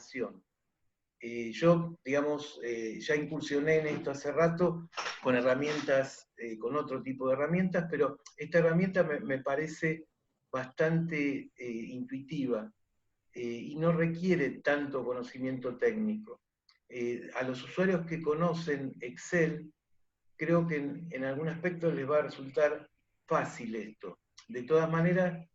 información. Yo, digamos, ya incursioné en esto hace rato con herramientas, con otro tipo de herramientas, pero esta herramienta me parece bastante intuitiva y no requiere tanto conocimiento técnico. A los usuarios que conocen Excel, creo que en algún aspecto les va a resultar fácil esto. De todas maneras,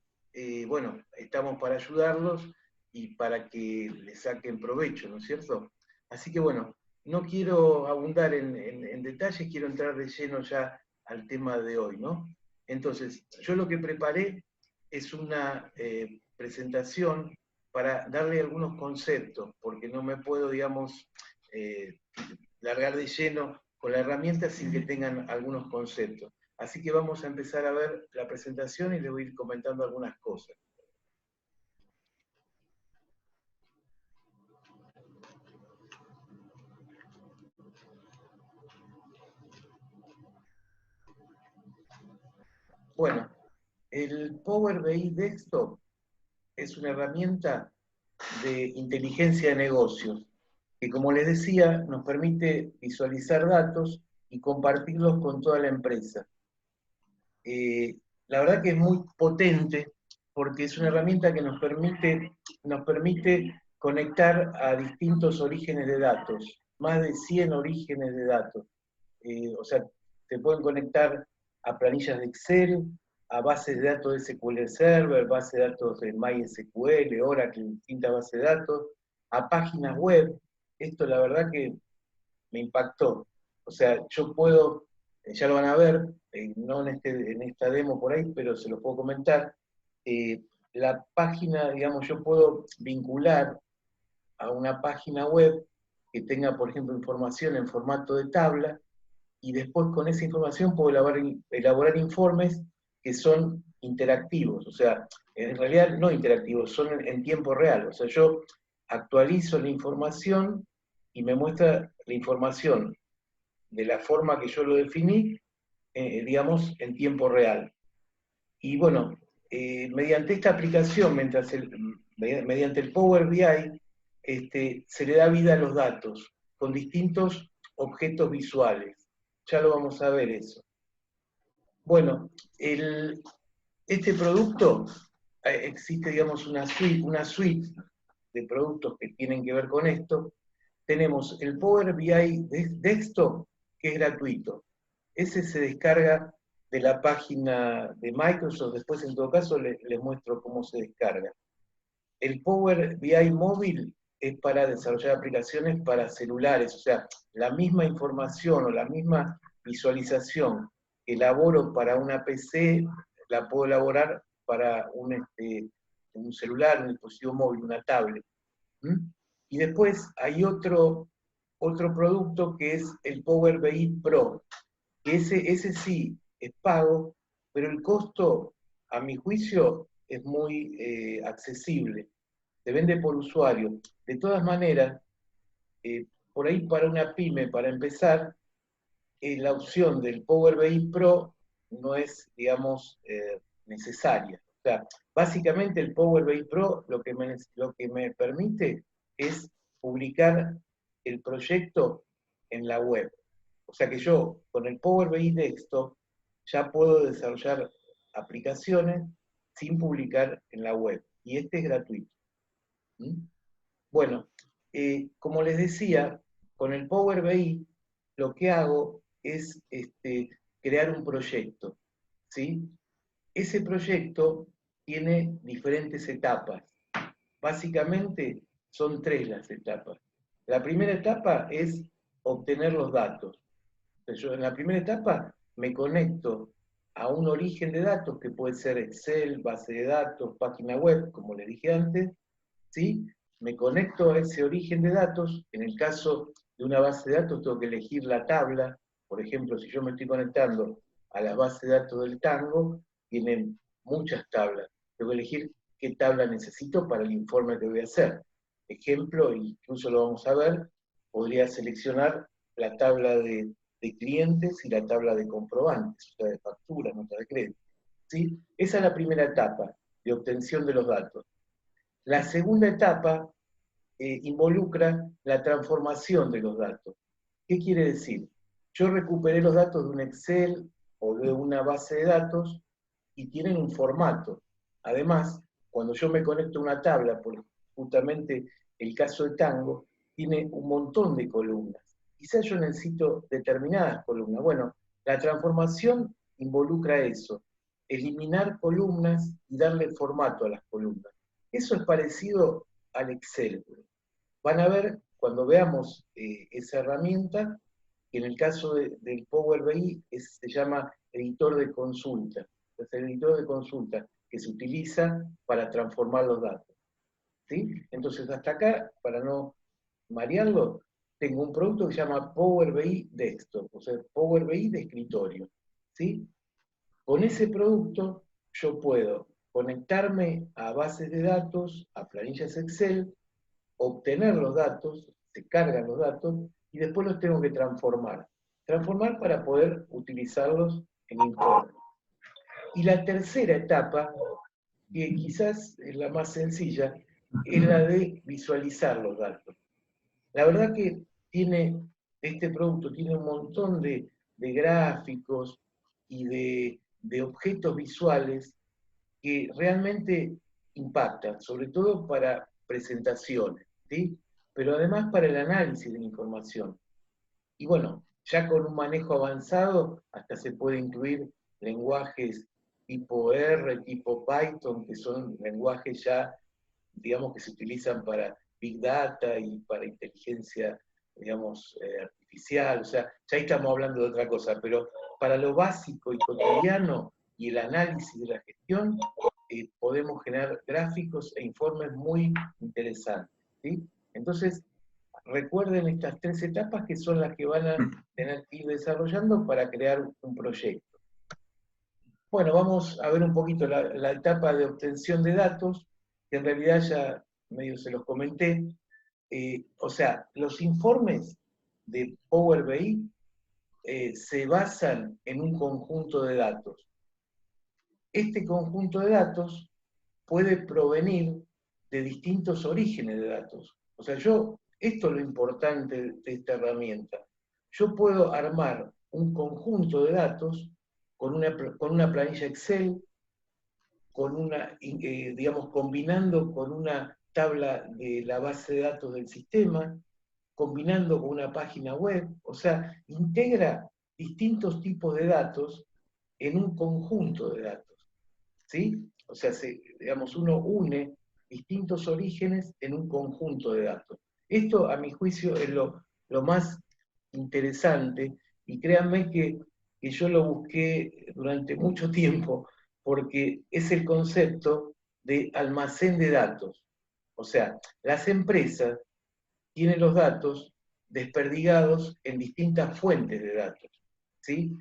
bueno, estamos para ayudarlos y para que le saquen provecho, ¿no es cierto? Así que bueno, no quiero abundar en detalles, quiero entrar de lleno ya al tema de hoy, ¿no? Entonces, yo lo que preparé es una presentación para darle algunos conceptos, porque no me puedo, digamos, largar de lleno con la herramienta sin que tengan algunos conceptos. Así que vamos a empezar a ver la presentación y les voy a ir comentando algunas cosas. Bueno, el Power BI Desktop es una herramienta de inteligencia de negocios que, como les decía, nos permite visualizar datos y compartirlos con toda la empresa. La verdad que es muy potente porque es una herramienta que nos permite conectar a distintos orígenes de datos, más de 100 orígenes de datos. O sea, te pueden conectar a planillas de Excel, a bases de datos de SQL Server, bases de datos de MySQL, Oracle, distintas bases de datos, a páginas web. Esto la verdad que me impactó. O sea, yo puedo, ya lo van a ver, no en esta demo por ahí, pero se lo puedo comentar. La página, digamos, yo puedo vincular a una página web que tenga, por ejemplo, información en formato de tabla, y después con esa información puedo elaborar informes que son interactivos, o sea, en realidad no interactivos, son en tiempo real. O sea, yo actualizo la información y me muestra la información de la forma que yo lo definí, digamos, en tiempo real. Y bueno, mediante esta aplicación, mediante el Power BI, se le da vida a los datos con distintos objetos visuales. Ya lo vamos a ver eso. Bueno, este producto, existe, digamos, una suite de productos que tienen que ver con esto. Tenemos el Power BI Desktop, que es gratuito. Ese se descarga de la página de Microsoft, después en todo caso les muestro cómo se descarga. El Power BI móvil es para desarrollar aplicaciones para celulares, o sea, la misma información o la misma visualización que elaboro para una PC, la puedo elaborar para un celular, un dispositivo móvil, una tablet. ¿Mm? Y después hay otro producto que es el Power BI Pro, que ese sí es pago, pero el costo, a mi juicio, es muy accesible. Se vende por usuario. De todas maneras, por ahí para una pyme, para empezar, la opción del Power BI Pro no es, digamos, necesaria. O sea, básicamente el Power BI Pro lo que me permite es publicar el proyecto en la web. O sea que yo, con el Power BI Desktop, ya puedo desarrollar aplicaciones sin publicar en la web. Y este es gratuito. ¿Mm? Bueno, como les decía, con el Power BI lo que hago es crear un proyecto, ¿sí? Ese proyecto tiene diferentes etapas. Básicamente son tres las etapas. La primera etapa es obtener los datos. Yo en la primera etapa me conecto a un origen de datos que puede ser Excel, base de datos, página web, como les dije antes, ¿sí? Me conecto a ese origen de datos. En el caso de una base de datos tengo que elegir la tabla. Por ejemplo, si yo me estoy conectando a la base de datos del Tango, tienen muchas tablas. Tengo que elegir qué tabla necesito para el informe que voy a hacer. Ejemplo, incluso lo vamos a ver, podría seleccionar la tabla de clientes y la tabla de comprobantes, o sea, de facturas, notas de crédito. ¿Sí? Esa es la primera etapa de obtención de los datos. La segunda etapa involucra la transformación de los datos. ¿Qué quiere decir? Yo recuperé los datos de un Excel o de una base de datos y tienen un formato. Además, cuando yo me conecto a una tabla, por justamente el caso de Tango, tiene un montón de columnas. Quizás yo necesito determinadas columnas. Bueno, la transformación involucra eso, eliminar columnas y darle formato a las columnas. Eso es parecido al Excel. Van a ver, cuando veamos esa herramienta, que en el caso del Power BI se llama editor de consulta. Es el editor de consulta que se utiliza para transformar los datos. ¿Sí? Entonces, hasta acá, para no marearlo, tengo un producto que se llama Power BI Desktop, o sea, Power BI de escritorio. ¿Sí? Con ese producto yo puedo conectarme a bases de datos, a planillas Excel, obtener los datos, se cargan los datos, y después los tengo que transformar. Transformar para poder utilizarlos en informes. Y la tercera etapa, que quizás es la más sencilla, es la de visualizar los datos. La verdad que este producto tiene un montón de gráficos y de objetos visuales que realmente impactan, sobre todo para presentaciones, ¿sí? Pero además para el análisis de la información. Y bueno, ya con un manejo avanzado, hasta se puede incluir lenguajes tipo R, tipo Python, que son lenguajes ya, digamos, que se utilizan para Big Data y para inteligencia, digamos, artificial. O sea, ya ahí estamos hablando de otra cosa, pero para lo básico y cotidiano y el análisis de la gestión, podemos generar gráficos e informes muy interesantes, ¿sí? Entonces, recuerden estas tres etapas que son las que van a tener que ir desarrollando para crear un proyecto. Bueno, vamos a ver un poquito la etapa de obtención de datos, que en realidad ya medio se los comenté. O sea, los informes de Power BI se basan en un conjunto de datos. Este conjunto de datos puede provenir de distintos orígenes de datos. O sea, esto es lo importante de esta herramienta. Yo puedo armar un conjunto de datos con una planilla Excel, digamos, combinando con una tabla de la base de datos del sistema, combinando con una página web. O sea, integra distintos tipos de datos en un conjunto de datos. ¿Sí? O sea, digamos, uno une distintos orígenes en un conjunto de datos. Esto, a mi juicio, es lo más interesante, y créanme que yo lo busqué durante mucho tiempo, porque es el concepto de almacén de datos. O sea, las empresas tienen los datos desperdigados en distintas fuentes de datos. ¿Sí?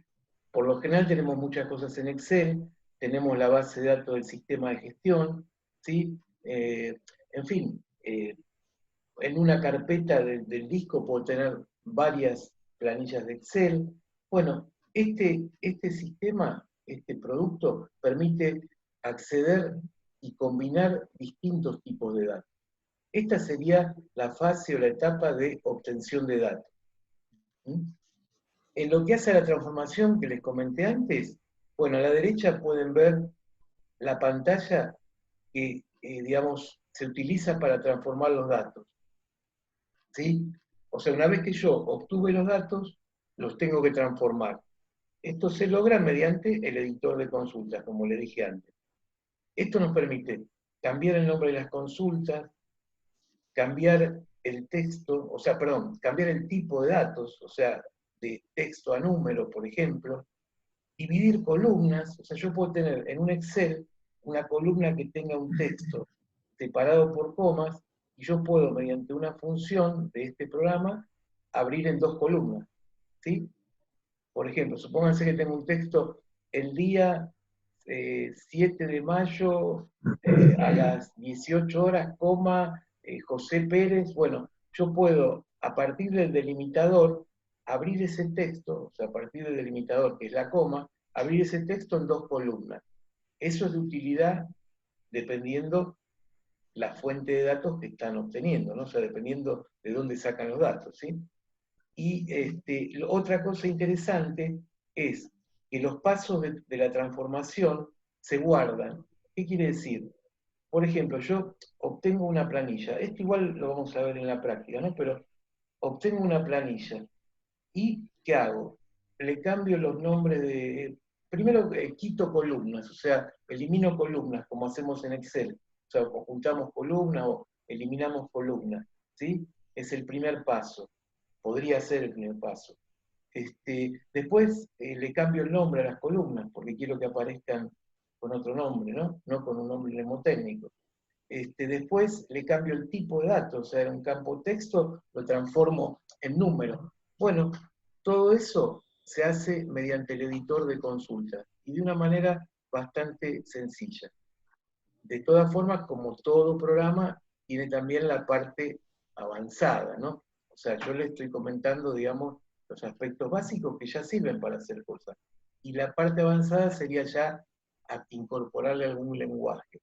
Por lo general tenemos muchas cosas en Excel, tenemos la base de datos del sistema de gestión, ¿sí? En fin, en una carpeta del disco puedo tener varias planillas de Excel. Bueno, este sistema, este producto, permite acceder y combinar distintos tipos de datos. Esta sería la fase o la etapa de obtención de datos. ¿Mm? En lo que hace a la transformación que les comenté antes, bueno, a la derecha pueden ver la pantalla que, digamos, se utiliza para transformar los datos. ¿Sí? O sea, una vez que yo obtuve los datos, los tengo que transformar. Esto se logra mediante el editor de consultas, como le dije antes. Esto nos permite cambiar el nombre de las consultas, cambiar el texto, o sea, perdón, cambiar el tipo de datos, o sea, de texto a número, por ejemplo, dividir columnas. O sea, yo puedo tener en un Excel una columna que tenga un texto separado por comas, y yo puedo, mediante una función de este programa, abrir en dos columnas, ¿sí? Por ejemplo, supónganse que tengo un texto: el día 7 de mayo a las 18 horas, José Pérez. Bueno, yo puedo, a partir del delimitador, abrir ese texto, o sea, a partir del delimitador, que es la coma, abrir ese texto en dos columnas. Eso es de utilidad dependiendo la fuente de datos que están obteniendo, ¿no? O sea, dependiendo de dónde sacan los datos, ¿sí? Y otra cosa interesante es que los pasos de la transformación se guardan. ¿Qué quiere decir? Por ejemplo, yo obtengo una planilla, esto igual lo vamos a ver en la práctica, ¿no? Pero obtengo una planilla, ¿y qué hago? Le cambio los nombres de... Primero quito columnas, o sea, elimino columnas, como hacemos en Excel. O sea, ocultamos columnas o eliminamos columnas, ¿sí? Es el primer paso. Podría ser el primer paso. Después le cambio el nombre a las columnas, porque quiero que aparezcan con otro nombre, ¿no? No con un nombre mnemotécnico. Después le cambio el tipo de datos, o sea, en un campo texto lo transformo en número. Bueno, todo eso se hace mediante el editor de consulta y de una manera bastante sencilla. De todas formas, como todo programa, tiene también la parte avanzada, ¿no? O sea, yo le estoy comentando, digamos, los aspectos básicos que ya sirven para hacer cosas. Y la parte avanzada sería ya incorporarle algún lenguaje.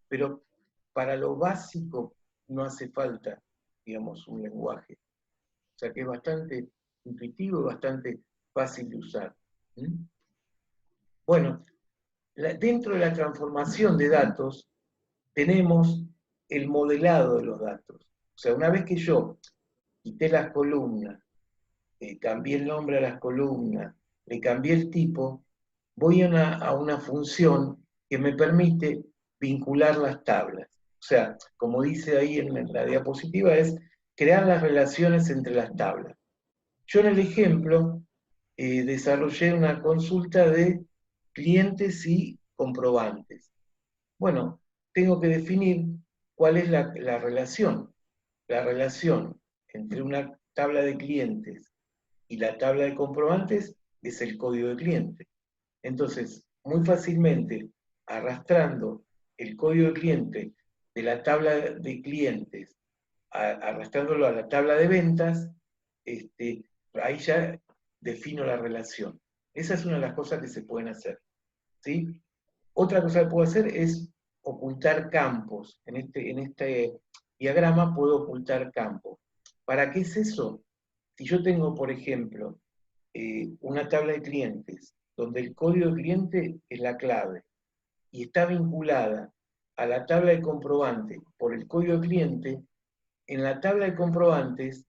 Pero para lo básico no hace falta, digamos, un lenguaje. O sea que es bastante intuitivo y bastante fácil de usar. ¿Mm? Bueno, dentro de la transformación de datos tenemos el modelado de los datos. O sea, una vez que yo quité las columnas, cambié el nombre a las columnas, le cambié el tipo, voy a una función que me permite vincular las tablas. O sea, como dice ahí en la diapositiva, es crear las relaciones entre las tablas. Yo en el ejemplo desarrollé una consulta de clientes y comprobantes. Bueno, tengo que definir cuál es la relación. La relación entre una tabla de clientes y la tabla de comprobantes es el código de cliente. Entonces, muy fácilmente, arrastrando el código de cliente de la tabla de clientes, arrastrándolo a la tabla de ventas, ahí ya defino la relación. Esa es una de las cosas que se pueden hacer, ¿sí? Otra cosa que puedo hacer es ocultar campos. En este diagrama puedo ocultar campos. ¿Para qué es eso? Si yo tengo, por ejemplo, una tabla de clientes, donde el código de cliente es la clave, y está vinculada a la tabla de comprobantes por el código de cliente, en la tabla de comprobantes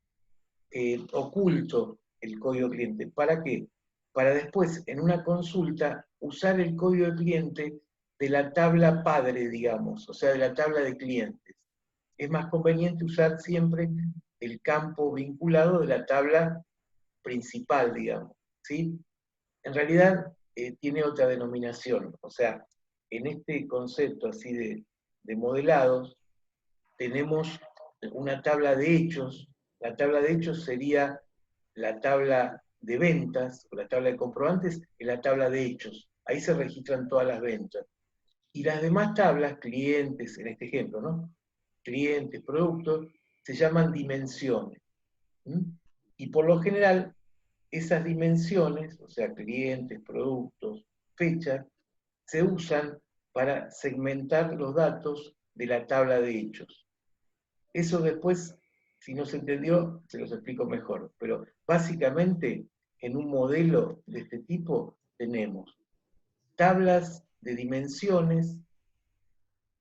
oculto el código de cliente. ¿Para qué? Para después, en una consulta, usar el código de cliente de la tabla padre, digamos, o sea, de la tabla de clientes. Es más conveniente usar siempre el campo vinculado de la tabla principal, digamos, ¿sí? En realidad tiene otra denominación, o sea, en este concepto así de modelados, tenemos una tabla de hechos. La tabla de hechos sería la tabla de ventas, o la tabla de comprobantes, y la tabla de hechos. Ahí se registran todas las ventas. Y las demás tablas, clientes, en este ejemplo, ¿no? Clientes, productos, se llaman dimensiones. ¿Mm? Y por lo general, esas dimensiones, o sea, clientes, productos, fechas, se usan para segmentar los datos de la tabla de hechos. Eso después, si no se entendió, se los explico mejor. Pero básicamente, en un modelo de este tipo, tenemos tablas de dimensiones,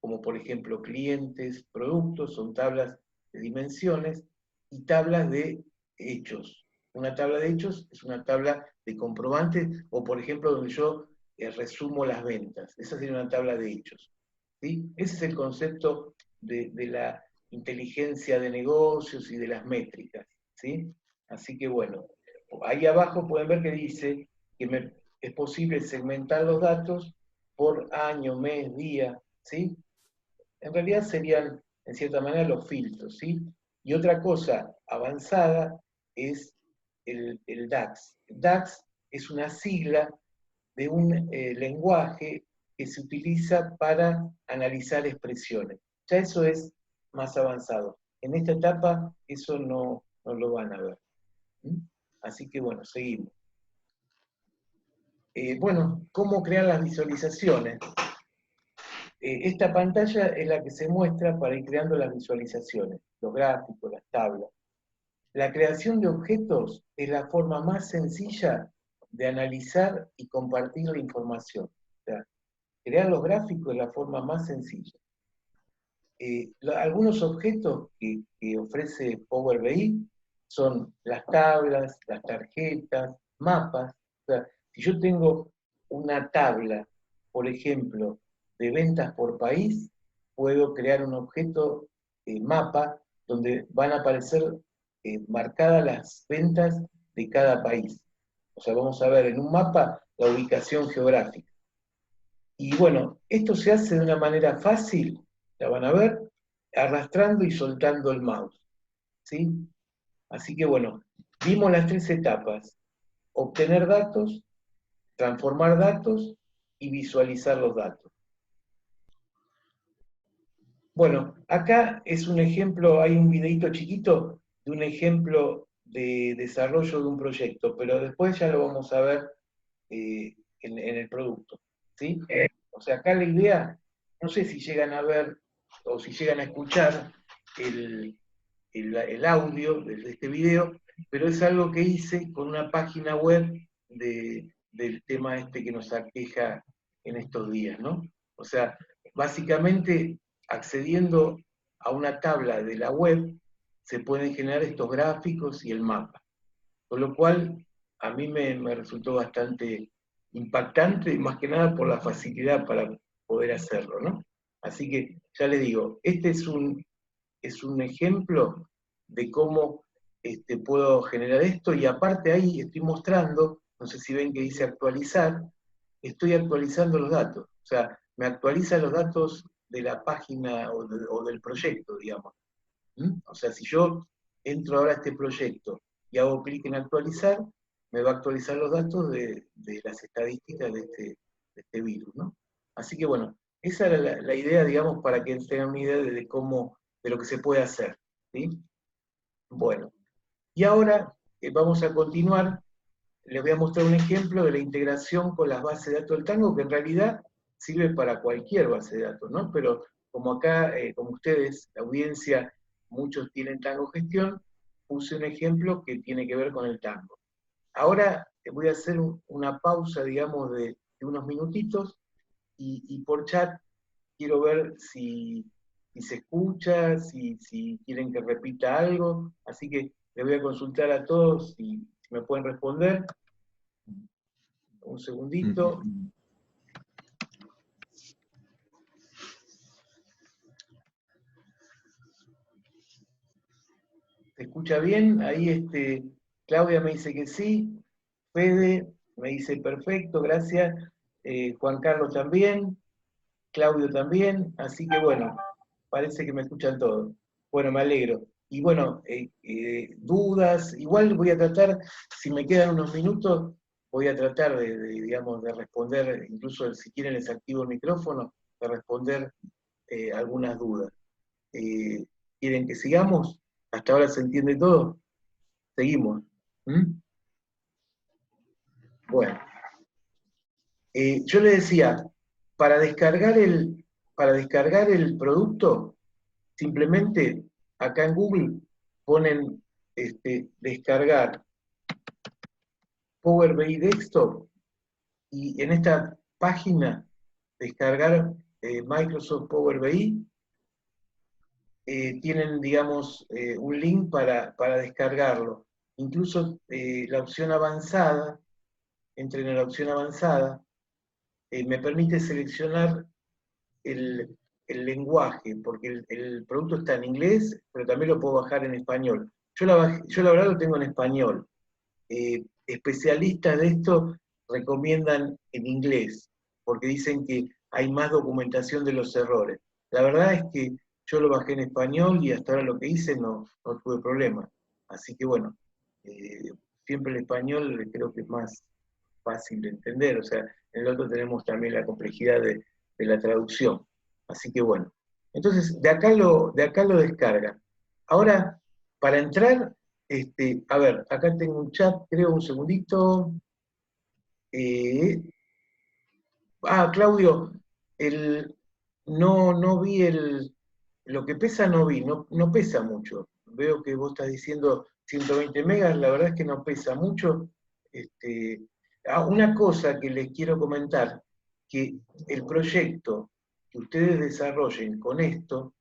como por ejemplo clientes, productos, son tablas de dimensiones, y tablas de hechos. Una tabla de hechos es una tabla de comprobantes, o por ejemplo, donde yo resumo las ventas. Esa sería una tabla de hechos. ¿Sí? Ese es el concepto de la inteligencia de negocios y de las métricas, ¿sí? Así que bueno, ahí abajo pueden ver que dice que es posible segmentar los datos por año, mes, día, ¿sí? En realidad serían, en cierta manera, los filtros, ¿sí? Y otra cosa avanzada es el DAX. El DAX es una sigla de un lenguaje que se utiliza para analizar expresiones. Ya eso es más avanzado. En esta etapa eso no lo van a ver. ¿Mm? Así que bueno, seguimos. Bueno, ¿cómo crear las visualizaciones? esta pantalla es la que se muestra para ir creando las visualizaciones, los gráficos, las tablas. La creación de objetos es la forma más sencilla de analizar y compartir la información. O sea, crear los gráficos es la forma más sencilla. Algunos objetos que ofrece Power BI son las tablas, las tarjetas, mapas. O sea, si yo tengo una tabla, por ejemplo, de ventas por país, puedo crear un objeto mapa donde van a aparecer marcadas las ventas de cada país. O sea, vamos a ver en un mapa la ubicación geográfica. Y bueno, esto se hace de una manera fácil, la van a ver, arrastrando y soltando el mouse. ¿Sí? Así que bueno, vimos las tres etapas: obtener datos, transformar datos y visualizar los datos. Bueno, acá es un ejemplo, hay un videito chiquito de un ejemplo de desarrollo de un proyecto, pero después ya lo vamos a ver en el producto. ¿Sí? O sea, acá la idea, no sé si llegan a ver o si llegan a escuchar el audio de este video, pero es algo que hice con una página web del tema este que nos aqueja en estos días, ¿no? O sea, básicamente accediendo a una tabla de la web se pueden generar estos gráficos y el mapa. Con lo cual, a mí me resultó bastante impactante, más que nada por la facilidad para poder hacerlo, ¿no? Así que, ya les digo, este es un ejemplo de cómo puedo generar esto, y aparte ahí estoy mostrando, no sé si ven que dice actualizar, estoy actualizando los datos, o sea, me actualiza los datos de la página o del proyecto, digamos. O sea, si yo entro ahora a este proyecto y hago clic en actualizar, me va a actualizar los datos de las estadísticas de este virus, ¿no? Así que bueno, esa era la idea, digamos, para que tengan una idea de cómo, de lo que se puede hacer, ¿sí? Bueno, y ahora vamos a continuar. Les voy a mostrar un ejemplo de la integración con las bases de datos del Tango, que en realidad sirve para cualquier base de datos, ¿no? Pero como acá, como ustedes, la audiencia, muchos tienen Tango Gestión, puse un ejemplo que tiene que ver con el Tango. Ahora voy a hacer una pausa, digamos, de unos minutitos, y por chat quiero ver si se escucha, si quieren que repita algo, así que les voy a consultar a todos si me pueden responder. Un segundito. ¿Se escucha bien? Ahí Claudia me dice que sí. Fede me dice perfecto, gracias. Juan Carlos también. Claudio también. Así que bueno, parece que me escuchan todos. Bueno, me alegro. Y bueno, dudas, igual voy a tratar, si me quedan unos minutos, voy a tratar digamos, de responder, incluso si quieren les activo el micrófono, de responder algunas dudas. ¿Quieren que sigamos? ¿Hasta ahora se entiende todo? Seguimos. ¿Mm? Bueno, yo le decía, para descargar el producto, simplemente acá en Google ponen descargar Power BI Desktop, y en esta página descargar Microsoft Power BI, tienen, digamos, un link para descargarlo. Incluso la opción avanzada, entren en la opción avanzada, me permite seleccionar el lenguaje, porque el producto está en inglés, pero también lo puedo bajar en español. Yo la verdad lo tengo en español. Especialistas de esto recomiendan en inglés, porque dicen que hay más documentación de los errores. La verdad es que yo lo bajé en español y hasta ahora lo que hice no tuve problema. Así que bueno, siempre el español creo que es más fácil de entender, o sea, en el otro tenemos también la complejidad de la traducción. Así que bueno. Entonces, de acá lo descarga. Ahora, para entrar, a ver, acá tengo un chat, creo, un segundito. Claudio, no vi lo que pesa no vi, no pesa mucho. Veo que vos estás diciendo 120 megas, la verdad es que no pesa mucho. Este, una cosa que les quiero comentar, que el proyecto que ustedes desarrollen con esto,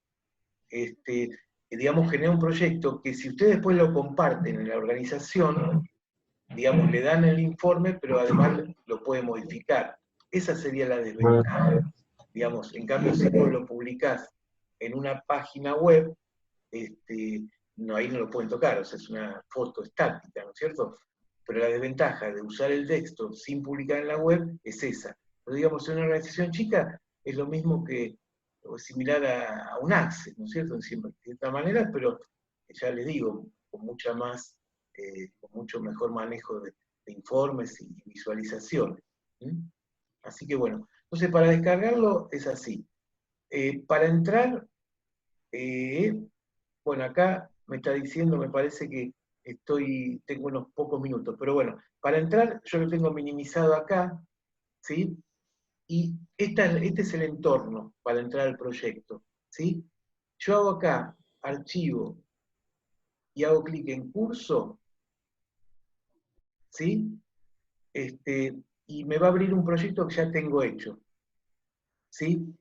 digamos, genera un proyecto que si ustedes después lo comparten en la organización, digamos, le dan el informe, pero además lo puede modificar. Esa sería la desventaja. Digamos, en cambio, si vos lo publicás en una página web, no, ahí no lo pueden tocar, o sea, es una foto estática, ¿no es cierto? Pero la desventaja de usar el texto sin publicar en la web es esa. Pero digamos, en una organización chica es lo mismo que, o similar a un Access, ¿no es cierto? En cierta manera, pero ya les digo, con mucha más, con mucho mejor manejo de informes y visualizaciones. ¿Mm? Así que bueno, entonces para descargarlo es así. Para entrar, bueno, acá me está diciendo, me parece que tengo unos pocos minutos, pero bueno, para entrar yo lo tengo minimizado acá, ¿sí? Y este es el entorno para entrar al proyecto, ¿sí? Yo hago acá archivo y hago clic en curso, ¿sí? Y me va a abrir un proyecto que ya tengo hecho, ¿sí?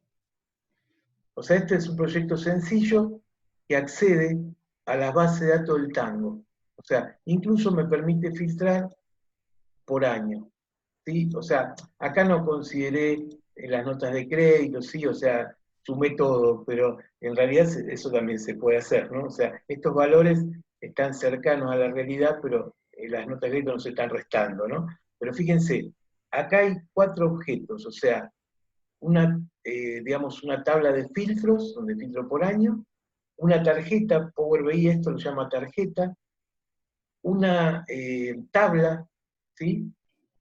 O sea, este es un proyecto sencillo que accede a la base de datos del Tango. O sea, incluso me permite filtrar por año. ¿Sí? O sea, acá no consideré las notas de crédito, sí, o sea, sumé todo, pero en realidad eso también se puede hacer, ¿no? O sea, estos valores están cercanos a la realidad, pero las notas de crédito no se están restando, ¿no? Pero fíjense, acá hay 4 objetos, o sea, digamos, una tabla de filtros, donde filtro por año, una tarjeta, Power BI esto lo llama tarjeta, una tabla, ¿sí?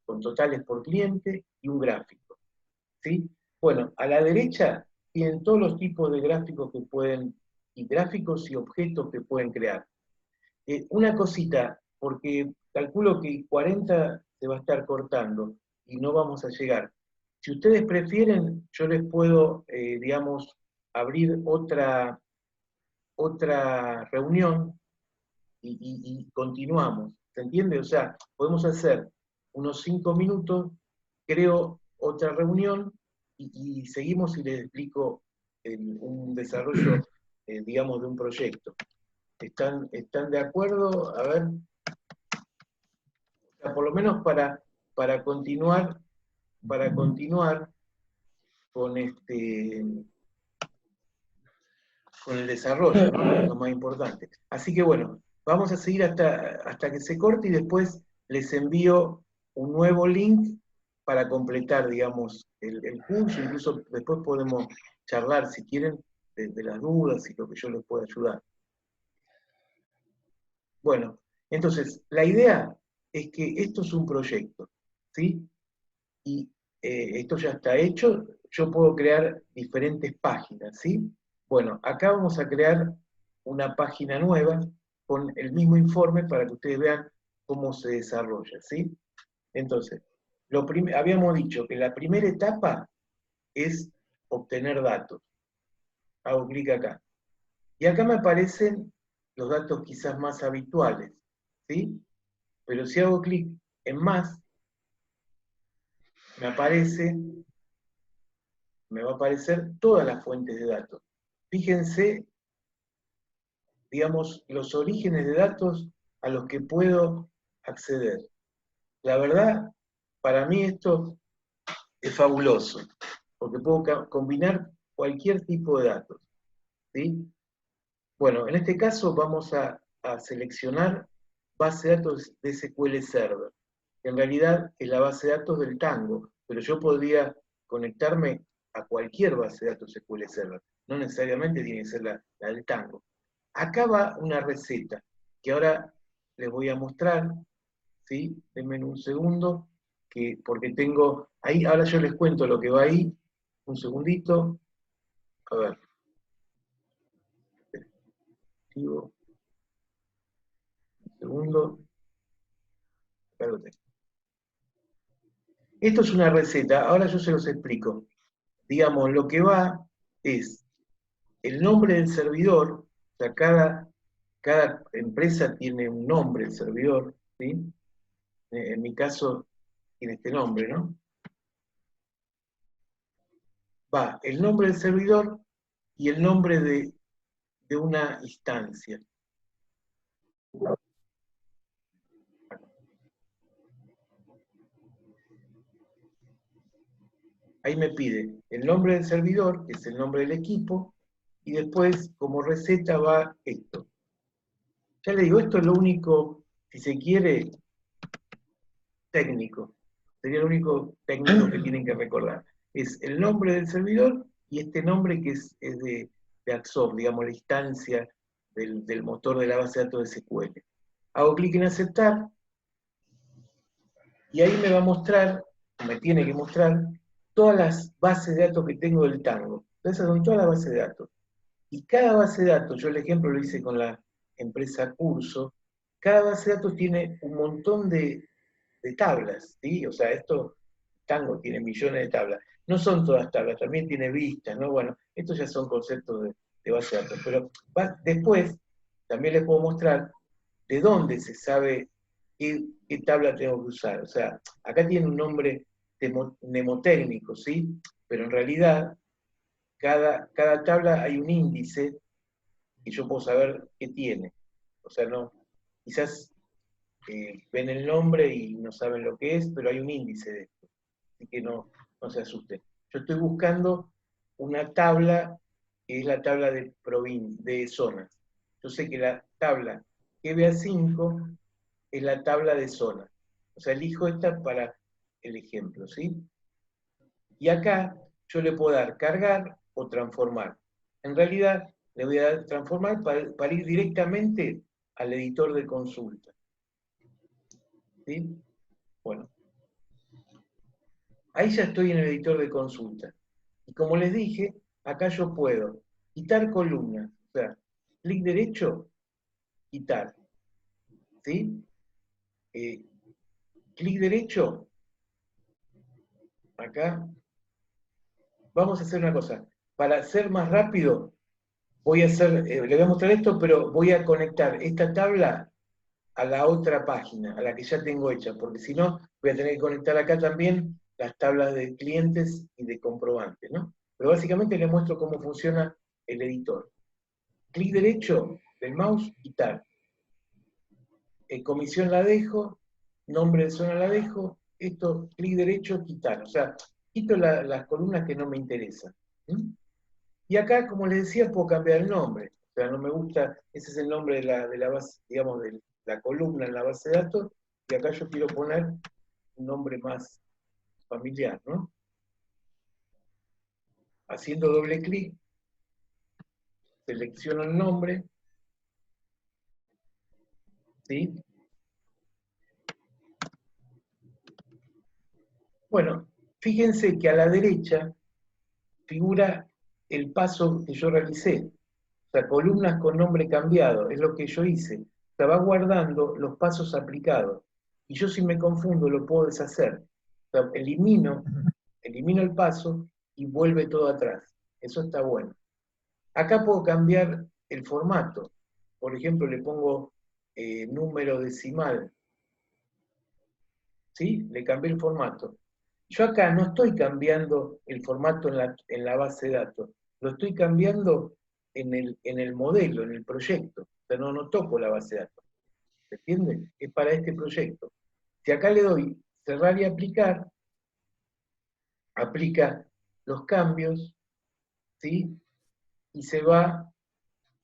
Con totales por cliente y un gráfico, ¿sí? Bueno, a la derecha tienen todos los tipos de gráficos que pueden, y gráficos y objetos que pueden crear. Una cosita, porque calculo que 40 se va a estar cortando y no vamos a llegar. Si ustedes prefieren, yo les puedo, digamos, abrir otra reunión y continuamos. ¿Se entiende? O sea, podemos hacer unos 5 minutos, creo otra reunión y seguimos y les explico un desarrollo, digamos, de un proyecto. ¿Están de acuerdo? A ver, o sea, por lo menos para continuar con con el desarrollo, ¿no? Lo más importante. Así que bueno, vamos a seguir hasta que se corte y después les envío un nuevo link para completar, digamos, el curso. Incluso después podemos charlar, si quieren, de las dudas y lo que yo les pueda ayudar. Bueno, entonces, la idea es que esto es un proyecto, ¿sí? Y esto ya está hecho, yo puedo crear diferentes páginas, ¿sí? Bueno, acá vamos a crear una página nueva con el mismo informe para que ustedes vean cómo se desarrolla, ¿sí? Entonces, habíamos dicho que la primera etapa es obtener datos. Hago clic acá. Y acá me aparecen los datos quizás más habituales, ¿sí? Pero si hago clic en más, me va a aparecer todas las fuentes de datos. Fíjense, digamos, los orígenes de datos a los que puedo acceder. La verdad, para mí esto es fabuloso, porque puedo combinar cualquier tipo de datos, ¿sí? Bueno, en este caso vamos a seleccionar base de datos de SQL Server, que en realidad es la base de datos del Tango, pero yo podría conectarme a cualquier base de datos SQL Server, no necesariamente tiene que ser la del Tango. Acá va una receta, que ahora les voy a mostrar, ¿sí? Denme un segundo, porque tengo, ahí, ahora yo les cuento lo que va ahí, un segundito, a ver, un segundo, acá lo tengo. Esto es una receta, ahora yo se los explico. Digamos, lo que va es el nombre del servidor, o sea, cada empresa tiene un nombre, el servidor, ¿sí? En mi caso tiene este nombre, ¿no? Va el nombre del servidor y el nombre de una instancia. Ahí me pide el nombre del servidor, que es el nombre del equipo, y después como receta va esto. Ya le digo, esto es lo único, si se quiere, técnico. Sería lo único técnico que tienen que recordar. Es el nombre del servidor y este nombre que es de Axor, digamos, la instancia del motor de la base de datos de SQL. Hago clic en aceptar y ahí me va a mostrar, o me tiene que mostrar, todas las bases de datos que tengo del Tango. Entonces son todas las bases de datos. Y cada base de datos, yo el ejemplo lo hice con la empresa Curso, cada base de datos tiene un montón de tablas, ¿sí? O sea, Tango tiene millones de tablas. No son todas tablas, también tiene vistas, ¿no? Bueno, estos ya son conceptos de base de datos. Pero después, también les puedo mostrar de dónde se sabe qué tabla tengo que usar. O sea, acá tiene un nombre mnemotécnico, ¿sí? Pero en realidad, cada tabla hay un índice y yo puedo saber qué tiene. O sea, no, quizás ven el nombre y no saben lo que es, pero hay un índice de esto, así que no se asusten. Yo estoy buscando una tabla que es la tabla de zonas. Yo sé que la tabla GBA5 es la tabla de zonas. O sea, elijo esta para el ejemplo, ¿sí? Y acá yo le puedo dar cargar o transformar. En realidad, le voy a dar transformar para ir directamente al editor de consulta. ¿Sí? Bueno, ahí ya estoy en el editor de consulta. Y como les dije, acá yo puedo quitar columnas. O sea, clic derecho, quitar. ¿Sí? Clic derecho, acá. Vamos a hacer una cosa. Para ser más rápido, voy a hacer, le voy a mostrar esto, pero voy a conectar esta tabla a la otra página, a la que ya tengo hecha, porque si no, voy a tener que conectar acá también las tablas de clientes y de comprobantes, ¿no? Pero básicamente les muestro cómo funciona el editor. Clic derecho del mouse, quitar. Comisión la dejo, nombre de zona la dejo, esto, clic derecho, quitar. O sea, quito las columnas que no me interesan. ¿Mm? Y acá, como les decía, puedo cambiar el nombre. O sea, no me gusta, ese es el nombre de la base, digamos, de la columna en la base de datos, y acá yo quiero poner un nombre más familiar, ¿no? Haciendo doble clic, selecciono el nombre, ¿sí? Bueno, fíjense que a la derecha figura el paso que yo realicé. O sea, columnas con nombre cambiado, es lo que yo hice. O sea, va guardando los pasos aplicados. Y yo si me confundo lo puedo deshacer. O sea, elimino el paso y vuelve todo atrás. Eso está bueno. Acá puedo cambiar el formato. Por ejemplo, le pongo número decimal. ¿Sí? Le cambié el formato. Yo acá no estoy cambiando el formato en la base de datos, lo estoy cambiando en el modelo, en el proyecto. O sea, no toco la base de datos. ¿Se entiende? Es para este proyecto. Si acá le doy cerrar y aplicar, aplica los cambios, ¿sí? Y se va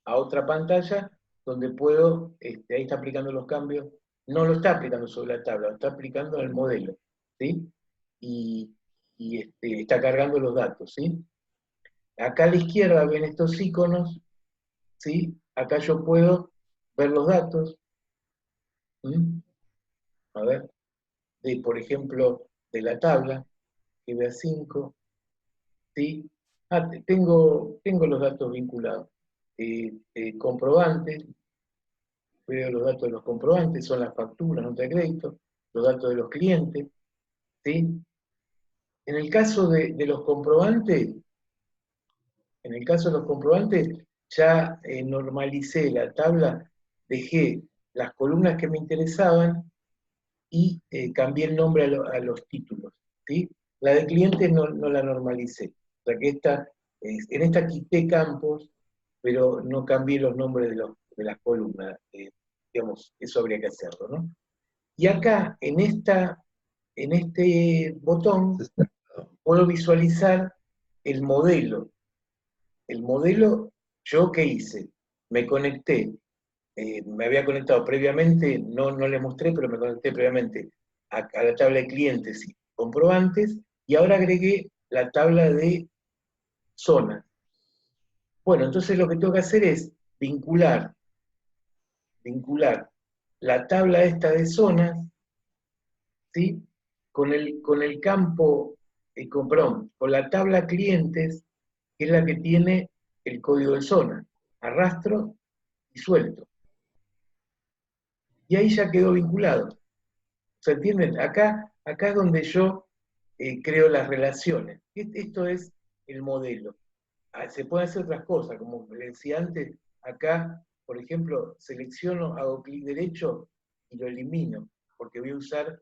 a otra pantalla donde puedo, ahí está aplicando los cambios, no lo está aplicando sobre la tabla, lo está aplicando en el modelo, ¿sí? Y está cargando los datos, ¿sí? Acá a la izquierda ven estos iconos, ¿sí? Acá yo puedo ver los datos, ¿sí? A ver, por ejemplo, de la tabla, que vea 5, ¿sí? Tengo los datos vinculados. Comprobantes, veo los datos de los comprobantes, son las facturas, nota de crédito, los datos de los clientes, ¿sí? En el caso de los comprobantes, En el caso de los comprobantes, ya normalicé la tabla, dejé las columnas que me interesaban y cambié el nombre a los títulos, ¿sí? La de clientes no la normalicé. O sea que en esta quité campos, pero no cambié los nombres de las columnas. Digamos, eso habría que hacerlo, ¿no? Y acá, en este botón, puedo visualizar el modelo. El modelo, ¿yo qué hice? Me conecté, me había conectado previamente, no le mostré, pero me conecté previamente a la tabla de clientes y comprobantes, y ahora agregué la tabla de zonas. Bueno, entonces lo que tengo que hacer es vincular la tabla esta de zonas, ¿sí? Con el campo, perdón, con la tabla clientes, que es la que tiene el código de zona. Arrastro y suelto. Y ahí ya quedó vinculado. ¿Se entienden? Acá es donde yo creo las relaciones. Esto es el modelo. Se pueden hacer otras cosas, como les decía antes, acá, por ejemplo, selecciono, hago clic derecho y lo elimino, porque voy a usar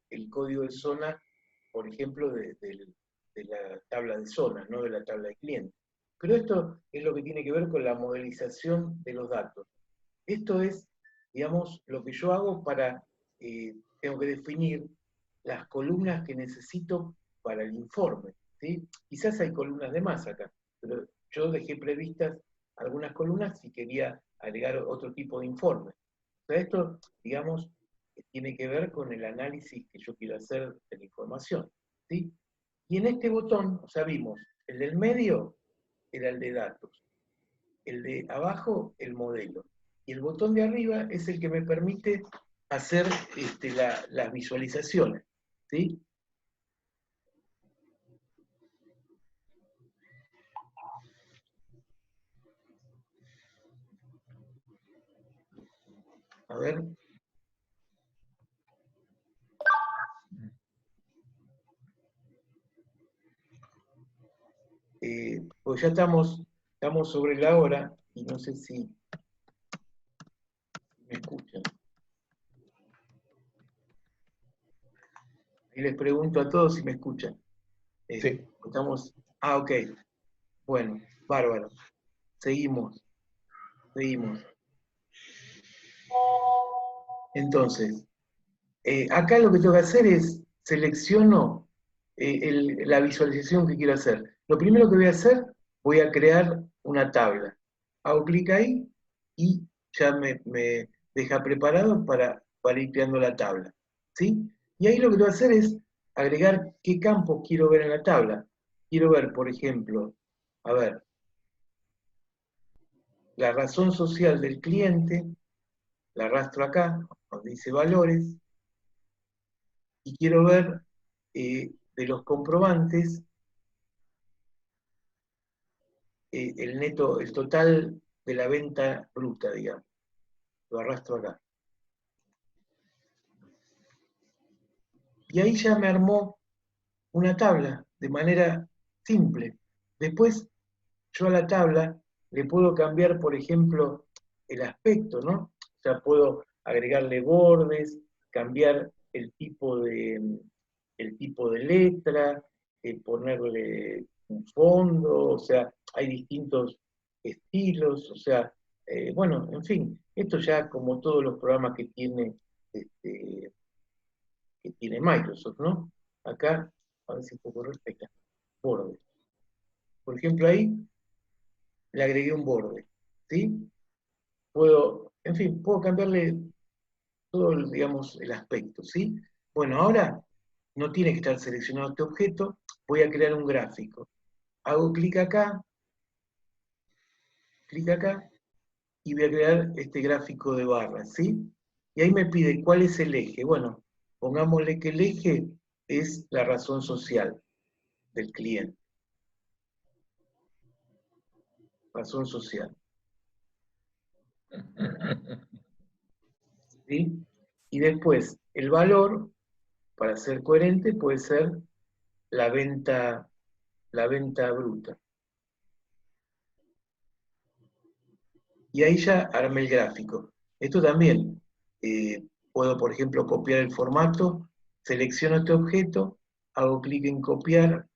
el código de zona, por ejemplo, de la tabla de zonas, no de la tabla de clientes. Pero esto es lo que tiene que ver con la modelización de los datos. Esto es, digamos, lo que yo hago tengo que definir las columnas que necesito para el informe, ¿sí? Quizás hay columnas de más acá, pero yo dejé previstas algunas columnas si quería agregar otro tipo de informe. O sea, esto, digamos, tiene que ver con el análisis que yo quiero hacer de la información, ¿sí? Y en este botón, o sea, vimos, el del medio era el de datos, el de abajo, el modelo. Y el botón de arriba es el que me permite hacer las visualizaciones, ¿sí? A ver. Pues ya estamos sobre la hora y no sé si me escuchan. Y les pregunto a todos si me escuchan. Sí. Estamos. Ah, ok. Bueno, bárbaro. Seguimos. Entonces, acá lo que tengo que hacer es selecciono la visualización que quiero hacer. Lo primero que voy a hacer, voy a crear una tabla. Hago clic ahí y ya me deja preparado para ir creando la tabla, ¿sí? Y ahí lo que tengo que hacer es agregar qué campos quiero ver en la tabla. Quiero ver, por ejemplo, a ver, la razón social del cliente, la arrastro acá, donde dice valores, y quiero ver de los comprobantes el neto, el total de la venta bruta, digamos. Lo arrastro acá. Y ahí ya me armó una tabla de manera simple. Después yo a la tabla le puedo cambiar, por ejemplo, el aspecto, ¿no? O sea, puedo agregarle bordes, cambiar el tipo de letra, ponerle un fondo, o sea, hay distintos estilos, o sea, bueno, en fin, esto ya como todos los programas este, que tiene Microsoft, ¿no? Acá, a ver si puedo correr, acá, bordes. Por ejemplo, ahí le agregué un borde, ¿sí? En fin, puedo cambiarle todo, digamos, el aspecto, ¿sí? Bueno, ahora no tiene que estar seleccionado este objeto, voy a crear un gráfico. Hago clic acá, y voy a crear este gráfico de barras, ¿sí? Y ahí me pide cuál es el eje. Bueno, pongámosle que el eje es la razón social del cliente. Razón social. ¿Sí? Y después, el valor, para ser coherente, puede ser la venta bruta. y ahí ya armé el gráfico. Esto también, puedo, por ejemplo, copiar el formato, selecciono este objeto, hago clic en copiar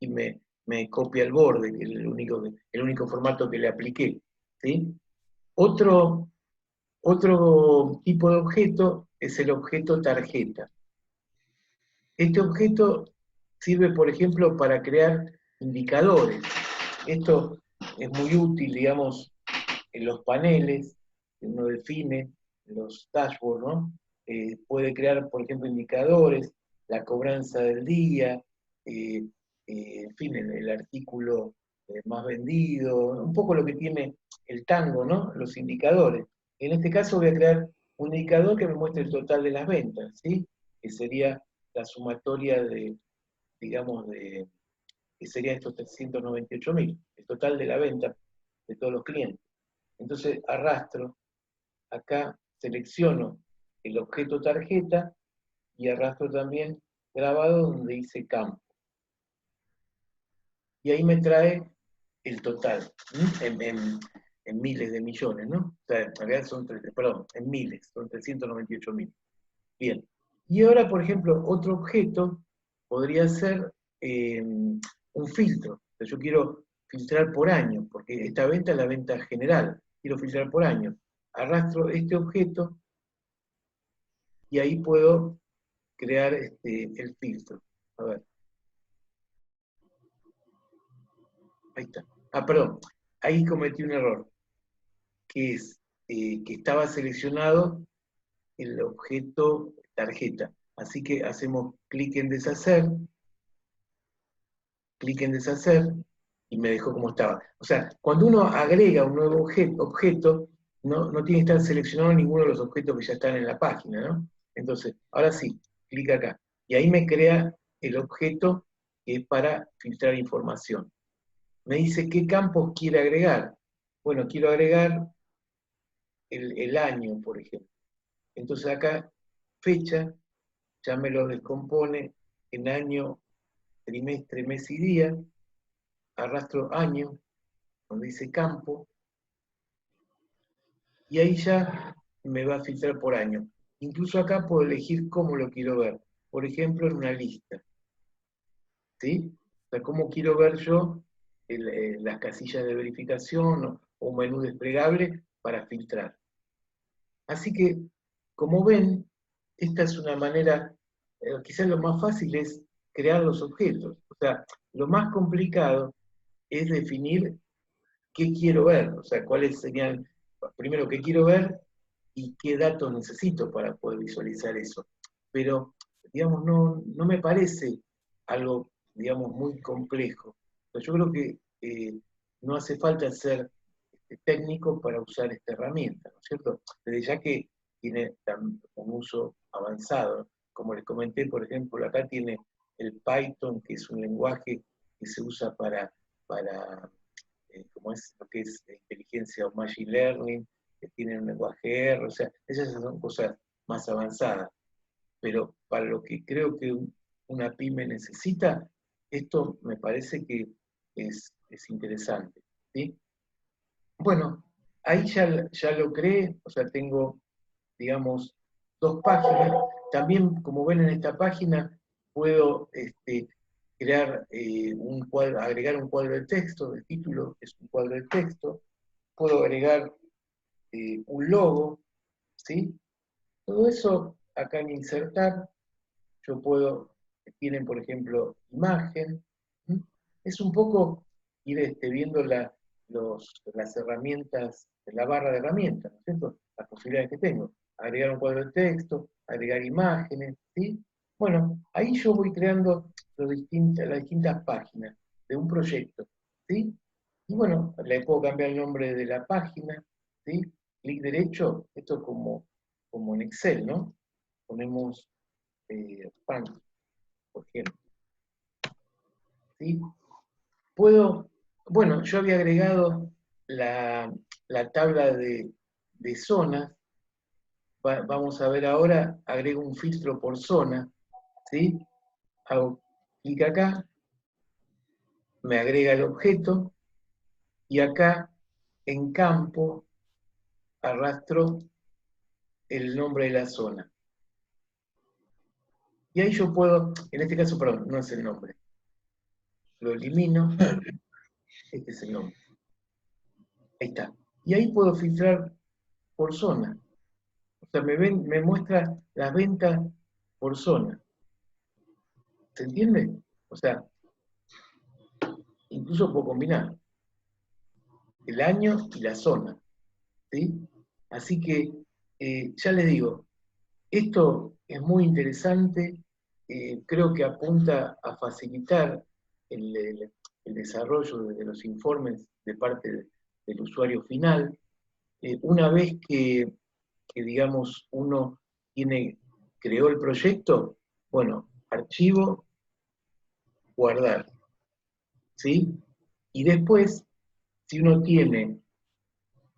y me copia el borde, que es el único formato que le apliqué. ¿Sí? Otro tipo de objeto es el objeto tarjeta. Este objeto sirve, por ejemplo, para crear indicadores. Esto es muy útil, digamos, en los paneles que uno define, los dashboards, ¿no? Puede crear, por ejemplo, indicadores, la cobranza del día, en fin, el artículo más vendido, un poco lo que tiene el Tango, ¿no? Los indicadores. En este caso voy a crear un indicador que me muestre el total de las ventas, ¿sí? Que sería la sumatoria de, digamos, que serían estos 398.000, el total de la venta de todos los clientes. Entonces arrastro, acá selecciono el objeto tarjeta y arrastro también grabado donde dice campo. Y ahí me trae el total, en miles de millones, ¿no? O sea, en realidad son, perdón, en miles, son 398.000. Bien. Y ahora, por ejemplo, otro objeto podría ser un filtro. O sea, yo quiero filtrar por año, porque esta venta es la venta general. Quiero filtrar por año. Arrastro este objeto y ahí puedo crear el filtro. A ver. Ahí está. Ah, perdón. Ahí cometí un error, que es que estaba seleccionado el objeto tarjeta. Así que hacemos clic en deshacer, y me dejó como estaba. O sea, cuando uno agrega un nuevo objeto no tiene que estar seleccionado ninguno de los objetos que ya están en la página, ¿no? Entonces, ahora sí, clic acá. Y ahí me crea el objeto que es para filtrar información. Me dice qué campos quiere agregar. Bueno, quiero agregar el año, por ejemplo. Entonces acá, fecha, ya me lo descompone en año, trimestre, mes y día. Arrastro año, donde dice campo, y ahí ya me va a filtrar por año. Incluso acá puedo elegir cómo lo quiero ver. Por ejemplo, en una lista. ¿Sí? O sea, cómo quiero ver yo las casillas de verificación o un menú desplegable para filtrar. Así que, como ven, esta es una manera, quizás lo más fácil es crear los objetos. O sea, lo más complicado es definir qué quiero ver, o sea, cuáles serían, primero, qué quiero ver y qué datos necesito para poder visualizar eso. Pero, digamos, no me parece algo, digamos, muy complejo. O sea, yo creo que no hace falta ser técnico para usar esta herramienta, ¿no es cierto? Desde ya que tiene un uso avanzado. Como les comenté, por ejemplo, acá tiene el Python, que es un lenguaje que se usa para como es lo que es inteligencia o machine learning, que tienen un lenguaje R, o sea, esas son cosas más avanzadas. Pero para lo que creo que una pyme necesita, esto me parece que es interesante. ¿Sí? Bueno, ahí ya lo creé, o sea, tengo, digamos, dos páginas. También, como ven en esta página, puedo crear un cuadro, agregar un cuadro de texto, el título es un cuadro de texto, puedo agregar un logo, ¿sí? Todo eso acá en insertar, yo puedo, tienen por ejemplo imagen, ¿sí? Es un poco ir viendo las herramientas, la barra de herramientas, ¿no es cierto? Las posibilidades que tengo. Agregar un cuadro de texto, agregar imágenes, ¿sí? Bueno, ahí yo voy creando las distintas páginas de un proyecto, ¿sí? Y bueno, le puedo cambiar el nombre de la página, ¿sí? Clic derecho, esto como en Excel, ¿no? Ponemos pan, por ejemplo, ¿sí? Puedo, bueno, yo había agregado la tabla de zonas. Vamos a ver ahora, agrego un filtro por zona, ¿sí? Hago clic acá, me agrega el objeto, y acá en campo arrastro el nombre de la zona. Y ahí yo puedo, en este caso, perdón, no es el nombre. Lo elimino, este es el nombre. Ahí está. Y ahí puedo filtrar por zona. O sea, me muestra las ventas por zona. ¿Se entiende? O sea, incluso puedo combinar el año y la zona. ¿Sí? Así que, ya les digo, esto es muy interesante, creo que apunta a facilitar el desarrollo de los informes de parte del usuario final. Una vez digamos, uno creó el proyecto, bueno, archivo, guardar, ¿sí? Y después, si uno tiene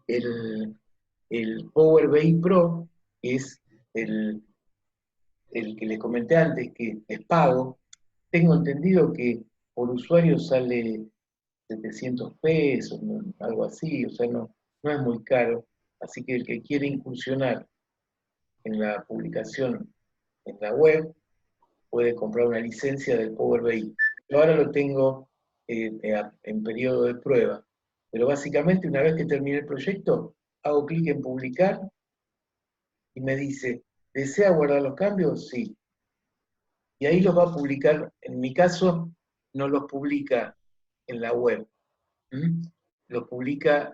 el Power BI Pro, que es el que les comenté antes, que es pago, tengo entendido que por usuario sale 700 pesos, algo así, o sea, no es muy caro. Así que el que quiere incursionar en la publicación en la web puede comprar una licencia del Power BI. Yo ahora lo tengo en periodo de prueba, pero básicamente una vez que termine el proyecto, hago clic en publicar y me dice, ¿desea guardar los cambios? Sí. Y ahí los va a publicar, en mi caso, no los publica en la web, los publica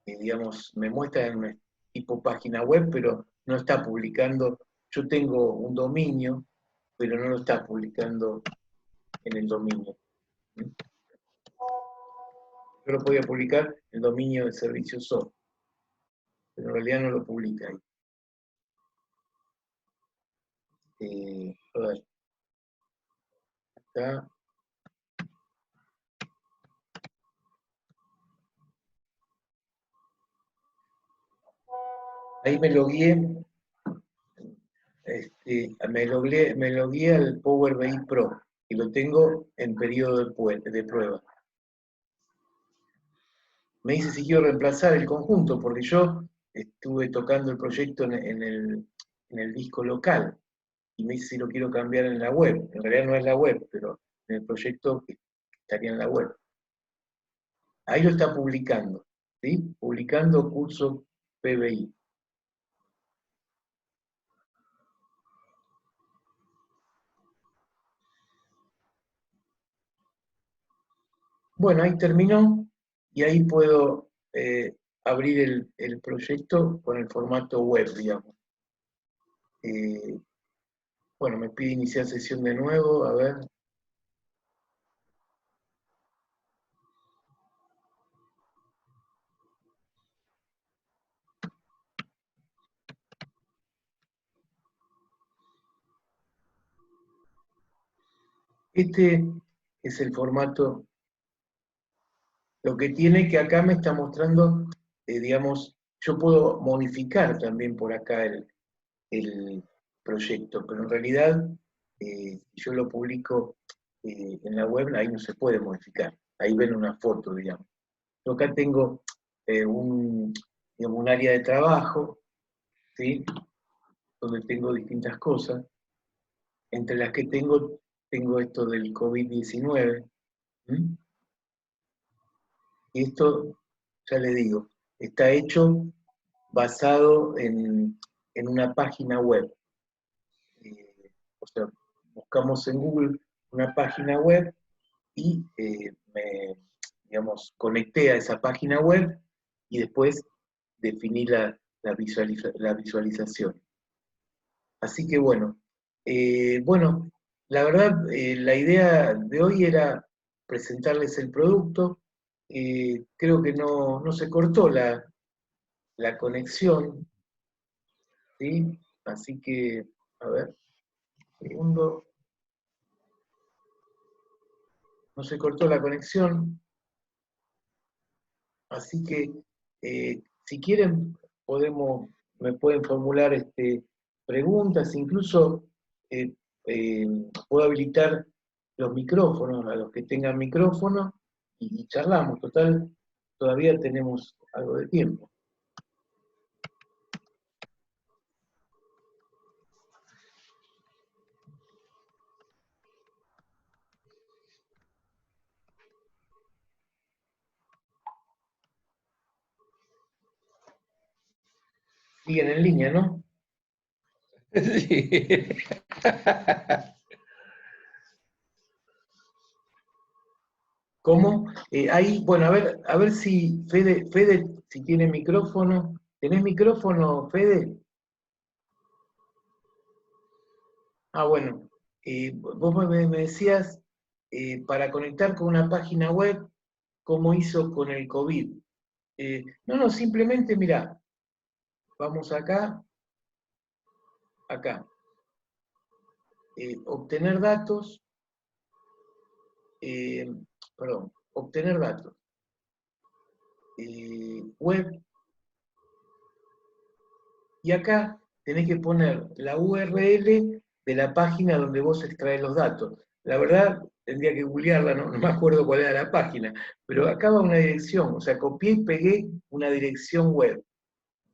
digamos, me muestra en una tipo página web, pero no está publicando, yo tengo un dominio, pero no lo está publicando en el dominio. Yo lo podía publicar en el dominio de servicio soft, pero en realidad no lo publica ahí. A ver, acá. Ahí me logueé, me logueé al Power BI Pro y lo tengo en periodo de prueba. Me dice si quiero reemplazar el conjunto, porque yo estuve tocando el proyecto en el disco local, y me dice si lo quiero cambiar en la web. En realidad no es la web, pero en el proyecto estaría en la web. Ahí lo está publicando, ¿sí? Publicando curso PBI. Bueno, ahí terminó, y ahí puedo abrir el proyecto con el formato web, digamos. Bueno, me pide iniciar sesión de nuevo, a ver. Este es el formato. Lo que tiene que acá me está mostrando, digamos, yo puedo modificar también por acá el proyecto, pero en realidad, si yo lo publico en la web, ahí no se puede modificar. Ahí ven una foto, digamos. Yo acá tengo digamos, un área de trabajo, ¿sí? Donde tengo distintas cosas, entre las que tengo esto del COVID-19, y esto, ya le digo, está hecho basado en una página web. O sea, buscamos en Google una página web y digamos, conecté a esa página web y después definí la visualización. Así que bueno, la verdad, la idea de hoy era presentarles el producto. Creo que no se cortó la conexión, ¿sí? Así que, a ver, segundo, no se cortó la conexión, así que si quieren me pueden formular preguntas, incluso eh, eh, puedo habilitar los micrófonos a los que tengan micrófono y charlamos. Total, todavía tenemos algo de tiempo. Siguen en línea, ¿no? Sí. ¿Cómo? Ahí, bueno, a ver si Fede, si tiene micrófono. ¿Tenés micrófono, Fede? Ah, bueno. Vos me decías, para conectar con una página web, ¿cómo hizo con el COVID? No, simplemente, mirá, vamos acá, acá. Obtener datos, perdón, obtener datos. Web, y acá tenés que poner la URL de la página donde vos extraes los datos. La verdad, tendría que googlearla, no me acuerdo cuál era la página, pero acá va una dirección, o sea, copié y pegué una dirección web.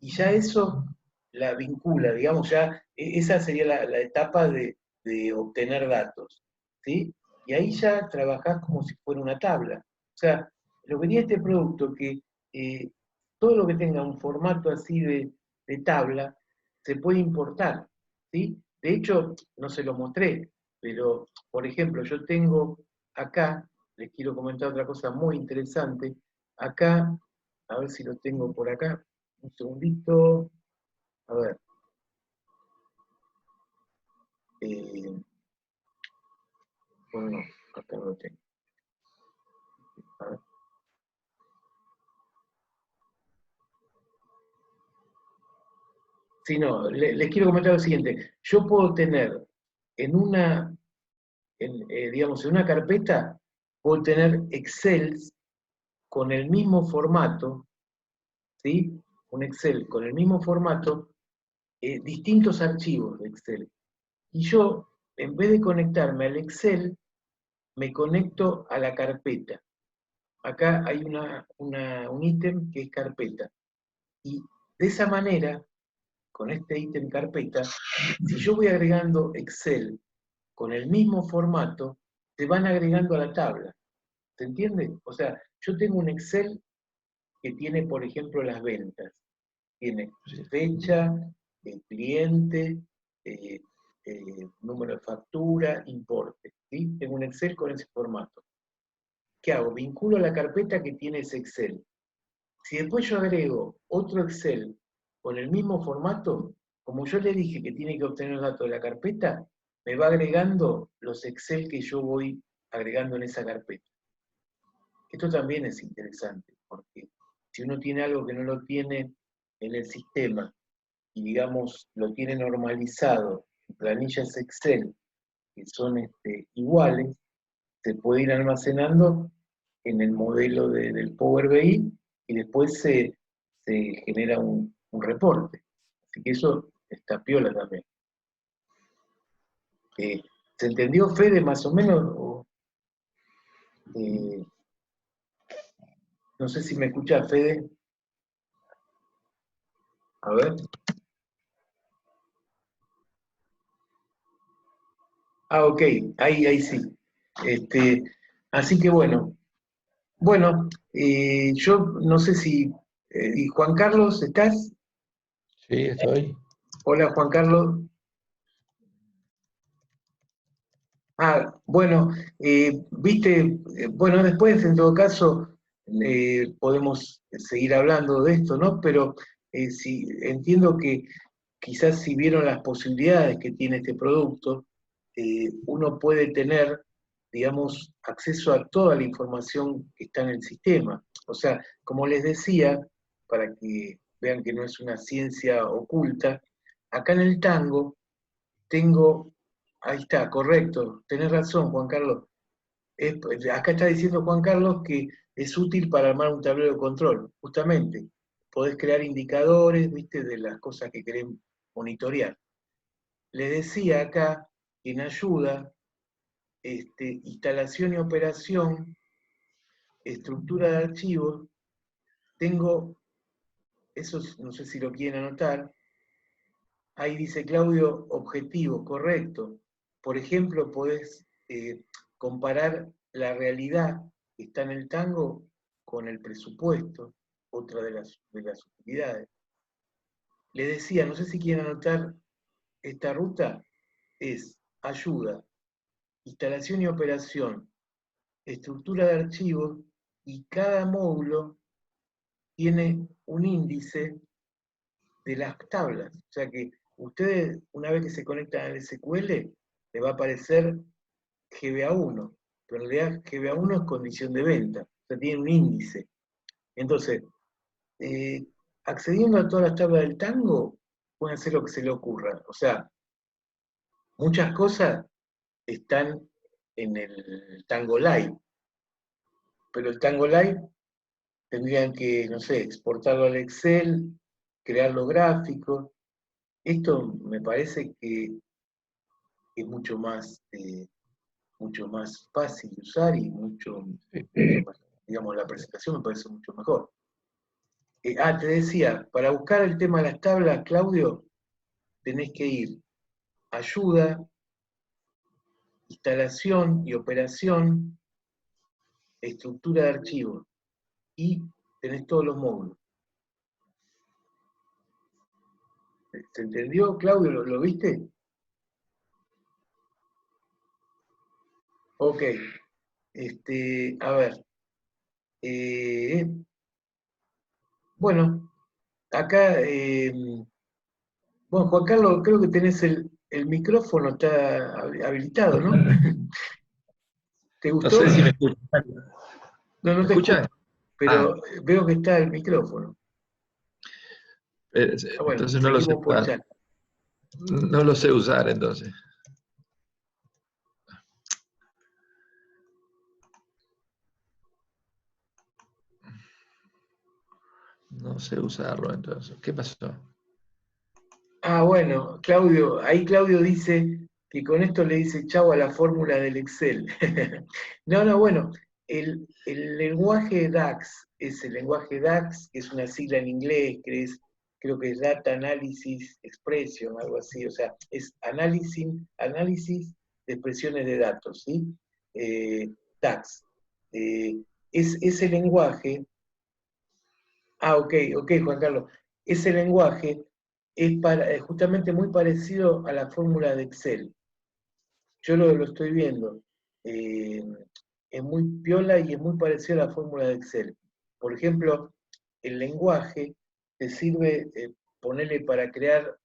Y ya eso la vincula, digamos, ya esa sería la etapa de obtener datos, ¿sí? Y ahí ya trabajás como si fuera una tabla. O sea, lo que tiene este producto que todo lo que tenga un formato así de tabla se puede importar, ¿sí? De hecho, no se lo mostré, pero, por ejemplo, yo tengo acá, les quiero comentar otra cosa muy interesante, acá, a ver si lo tengo por acá, un segundito, a ver. Bueno, no, acá no lo tengo. A ver. Sí, no, les quiero comentar lo siguiente. Yo puedo tener en una, digamos, en una carpeta, puedo tener Excel con el mismo formato, ¿sí? Un Excel con el mismo formato, distintos archivos de Excel. Y yo, en vez de conectarme al Excel, me conecto a la carpeta. Acá hay un ítem que es carpeta. Y de esa manera, con este ítem carpeta, si yo voy agregando Excel con el mismo formato, se van agregando a la tabla. ¿Se entiende? O sea, yo tengo un Excel que tiene, por ejemplo, las ventas. Tiene fecha, cliente, eh, número de factura, importe. ¿Sí? Tengo un Excel con ese formato. ¿Qué hago? Vinculo a la carpeta que tiene ese Excel. Si después yo agrego otro Excel con el mismo formato, como yo le dije que tiene que obtener datos de la carpeta, me va agregando los Excel que yo voy agregando en esa carpeta. Esto también es interesante, porque si uno tiene algo que no lo tiene en el sistema, y digamos lo tiene normalizado en planillas Excel que son iguales, se puede ir almacenando en el modelo del Power BI y después se genera un reporte. Así que eso está piola también. ¿Se entendió, Fede, más o menos? Eh, no sé si me escucha, Fede. A ver. Ah, ok, ahí sí. Así que bueno. Bueno, yo no sé si... ¿y Juan Carlos, estás? Sí, estoy. Hola, Juan Carlos. Ah, bueno, viste, bueno, después en todo caso podemos seguir hablando de esto, ¿no? Pero si, entiendo que quizás si vieron las posibilidades que tiene este producto, uno puede tener, digamos, acceso a toda la información que está en el sistema. O sea, como les decía, para que vean que no es una ciencia oculta, acá en el Tango tengo, ahí está, correcto, tenés razón, Juan Carlos. Acá está diciendo Juan Carlos que es útil para armar un tablero de control, justamente. Podés crear indicadores, viste, de las cosas que querés monitorear. Les decía acá que en ayuda, instalación y operación, estructura de archivos, tengo, eso no sé si lo quieren anotar, ahí dice Claudio, objetivo, correcto. Por ejemplo, podés comparar la realidad que está en el tango con el presupuesto, otra de las utilidades. Le decía, no sé si quieren anotar esta ruta, es ayuda, instalación y operación, estructura de archivos, y cada módulo tiene un índice de las tablas. O sea que ustedes, una vez que se conectan al SQL, le va a aparecer GBA1, pero en realidad GBA1 es condición de venta, o sea, tiene un índice. Entonces, accediendo a todas las tablas del tango, pueden hacer lo que se le ocurra. O sea, muchas cosas están en el Tango Live, pero el Tango Live tendrían que, no sé, exportarlo al Excel, crear los gráficos. Esto me parece que es mucho más fácil de usar y mucho más, digamos, la presentación me parece mucho mejor. Te decía, para buscar el tema de las tablas, Claudio, tenés que ir ayuda, instalación y operación, estructura de archivos, y tenés todos los módulos. ¿Se entendió, Claudio? ¿Lo viste? Ok. A ver. Bueno, acá, bueno, Juan Carlos, creo que tenés el micrófono, está habilitado, ¿no? ¿Te No gustó? sé si me escuchan. No, no ¿Me te escucho, escuchan? Ah, pero veo que está el micrófono. Bueno, entonces no lo sé seguimos por usar. chat. No lo sé usar, entonces. No sé usarlo, entonces. ¿Qué pasó? Bueno, Claudio, ahí Claudio dice que con esto le dice chau a la fórmula del Excel. No, bueno, el lenguaje DAX es el lenguaje DAX, que es una sigla en inglés, creo que es Data Analysis Expression, algo así, o sea, es análisis de expresiones de datos, ¿sí? DAX. Eh, es ese lenguaje. Ok, Juan Carlos. Ese lenguaje es justamente muy parecido a la fórmula de Excel. Yo lo estoy viendo. Eh, es muy piola y es muy parecido a la fórmula de Excel. Por ejemplo, el lenguaje te sirve, ponerle para crear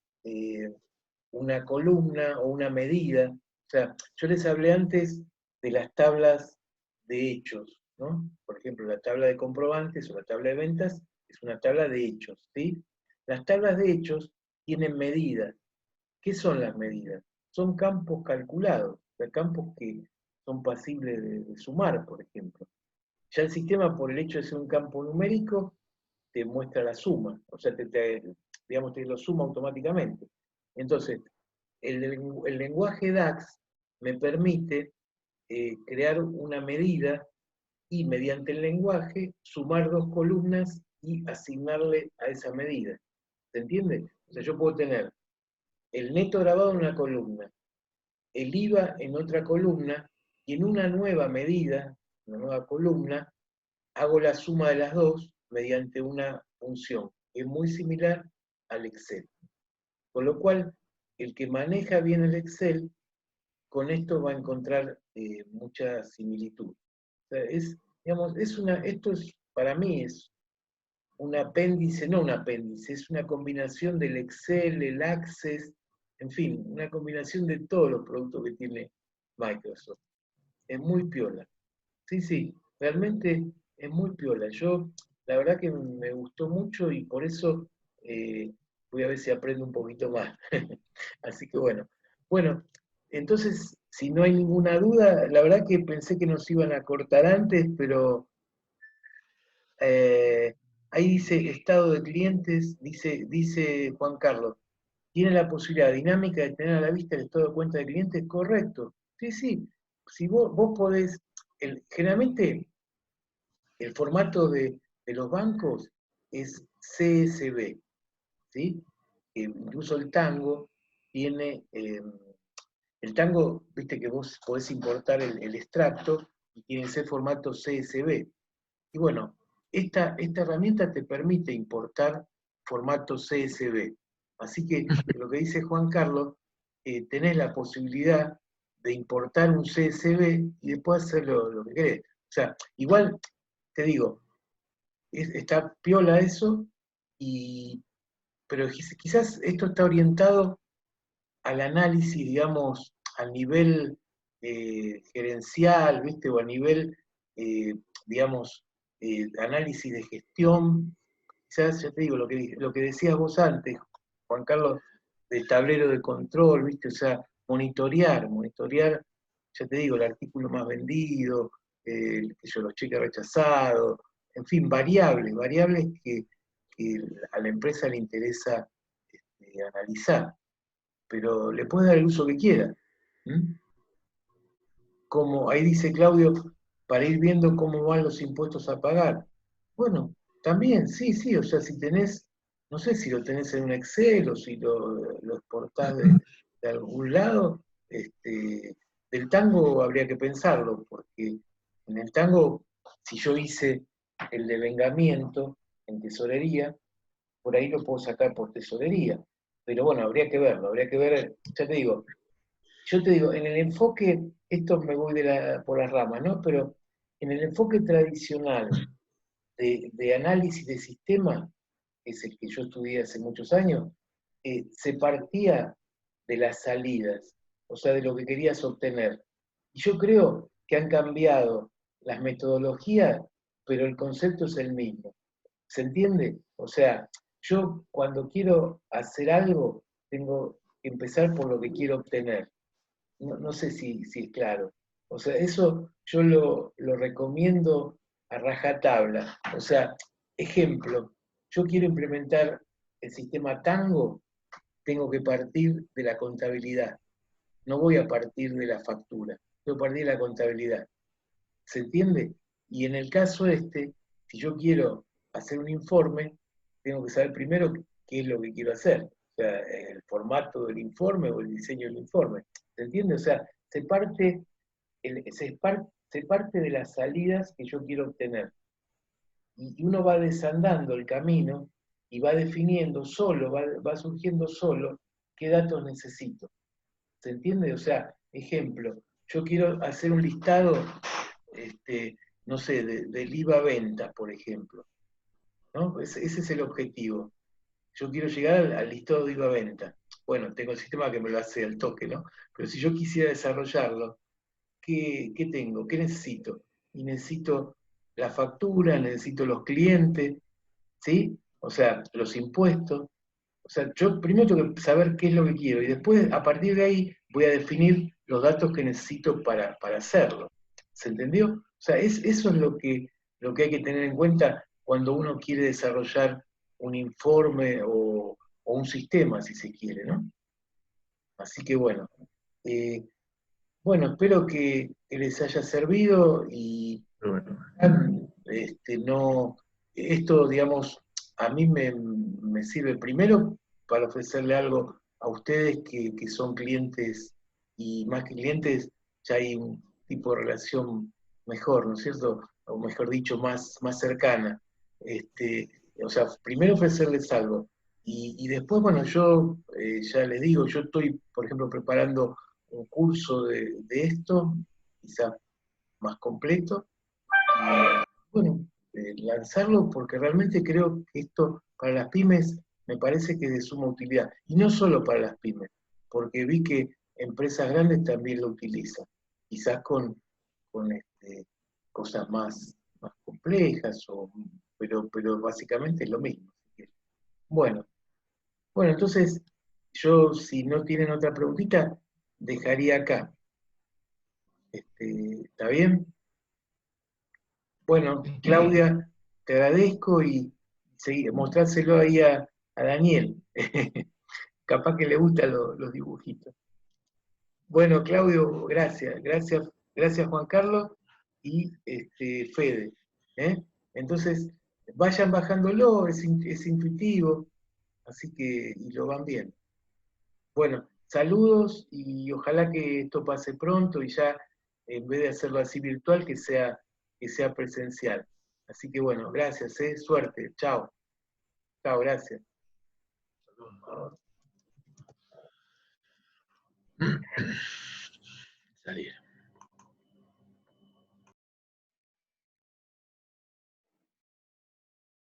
una columna o una medida. O sea, yo les hablé antes de las tablas de hechos, ¿no? Por ejemplo, la tabla de comprobantes o la tabla de ventas es una tabla de hechos, ¿sí? Las tablas de hechos tienen medidas. ¿Qué son las medidas? Son campos calculados, o sea, campos que son pasibles de sumar, por ejemplo. Ya el sistema, por el hecho de ser un campo numérico, te muestra la suma, o sea, digamos, te lo suma automáticamente. Entonces, el lenguaje DAX me permite crear una medida y mediante el lenguaje sumar dos columnas y asignarle a esa medida. ¿Se entiende? O sea, yo puedo tener el neto grabado en una columna, el IVA en otra columna, y en una nueva medida, una nueva columna, hago la suma de las dos mediante una función, que es muy similar al Excel. Con lo cual, el que maneja bien el Excel, con esto va a encontrar mucha similitud. O sea, digamos, esto es, para mí es un apéndice, no un apéndice, es una combinación del Excel, el Access, en fin, una combinación de todos los productos que tiene Microsoft. Es muy piola. Sí, realmente es muy piola. Yo, la verdad que me gustó mucho y por eso voy a ver si aprendo un poquito más. Así que bueno. Bueno, entonces, si no hay ninguna duda, la verdad que pensé que nos iban a cortar antes, pero eh, ahí dice estado de clientes, dice Juan Carlos, ¿tiene la posibilidad dinámica de tener a la vista el estado de cuenta de clientes? Correcto. Sí. Si vos podés, generalmente el formato de los bancos es CSV, ¿sí? Incluso el tango tiene, el tango, viste que vos podés importar el extracto y tiene ese formato CSV. Y bueno, esta herramienta te permite importar formato CSV. Así que lo que dice Juan Carlos, tenés la posibilidad de importar un CSV y después hacer lo que querés. O sea, igual, te digo, está piola eso, pero quizás esto está orientado al análisis, digamos, a nivel gerencial, ¿viste? O a nivel, digamos, análisis de gestión. Quizás, ya te digo, lo que decías vos antes, Juan Carlos, del tablero de control, ¿viste? O sea, monitorear, ya te digo, el artículo más vendido, los cheques rechazados, en fin, variables que a la empresa le interesa analizar, pero le puede dar el uso que quiera. ¿Mm? Como ahí dice Claudio, para ir viendo cómo van los impuestos a pagar. Bueno, también, sí, sí, o sea, si tenés, no sé si lo tenés en un Excel o si lo exportás de algún lado, del tango habría que pensarlo, porque en el tango, si yo hice el devengamiento en tesorería, por ahí lo puedo sacar por tesorería. Pero bueno, habría que ver, ya te digo, yo te digo, en el enfoque, esto me voy por las ramas, ¿no? Pero en el enfoque tradicional de análisis de sistema, que es el que yo estudié hace muchos años, se partía de las salidas, o sea, de lo que querías obtener. Y yo creo que han cambiado las metodologías, pero el concepto es el mismo. ¿Se entiende? O sea, yo cuando quiero hacer algo, tengo que empezar por lo que quiero obtener. No sé si es claro. O sea, eso yo lo recomiendo a rajatabla. O sea, ejemplo, yo quiero implementar el sistema Tango, tengo que partir de la contabilidad. No voy a partir de la factura, tengo que partir de la contabilidad. ¿Se entiende? Y en el caso si yo quiero hacer un informe, tengo que saber primero qué es lo que quiero hacer. O sea, el formato del informe o el diseño del informe. ¿Se entiende? O sea, se parte de las salidas que yo quiero obtener. Y uno va desandando el camino y va definiendo solo, va surgiendo solo qué datos necesito. ¿Se entiende? O sea, ejemplo, yo quiero hacer un listado, no sé, del IVA venta, por ejemplo. ¿No? Ese es el objetivo. Yo quiero llegar al listado de IVA venta. Bueno, tengo el sistema que me lo hace al toque, ¿no? Pero si yo quisiera desarrollarlo, ¿qué tengo? ¿Qué necesito? Y necesito la factura, necesito los clientes, ¿sí? O sea, los impuestos. O sea, yo primero tengo que saber qué es lo que quiero y después, a partir de ahí, voy a definir los datos que necesito para hacerlo. ¿Se entendió? O sea, eso es lo que hay que tener en cuenta cuando uno quiere desarrollar un informe o un sistema, si se quiere, ¿no? Así que bueno. eh, bueno, espero que les haya servido y Bueno, no, esto, digamos, a mí me sirve primero para ofrecerle algo a ustedes que son clientes y más que clientes, ya hay un tipo de relación mejor, ¿no es cierto? O mejor dicho, más cercana. O sea, primero ofrecerles algo. Y después, bueno, yo ya les digo, yo estoy, por ejemplo, preparando un curso de esto, quizás más completo, y bueno, lanzarlo porque realmente creo que esto para las pymes me parece que es de suma utilidad. Y no solo para las pymes, porque vi que empresas grandes también lo utilizan, quizás con cosas más complejas, pero básicamente es lo mismo. Bueno, bueno, entonces yo si no tienen otra preguntita, dejaría acá. ¿Está bien? Bueno, Claudia, te agradezco y mostrárselo ahí a Daniel. Capaz que le gustan los dibujitos. Bueno, Claudio, gracias Juan Carlos y Fede. ¿eh? Entonces, vayan bajándolo, es intuitivo, así que, y lo van bien. Bueno, saludos y ojalá que esto pase pronto y ya, en vez de hacerlo así virtual, que sea presencial. Así que bueno, gracias, suerte, chao. Chao, gracias. Salir.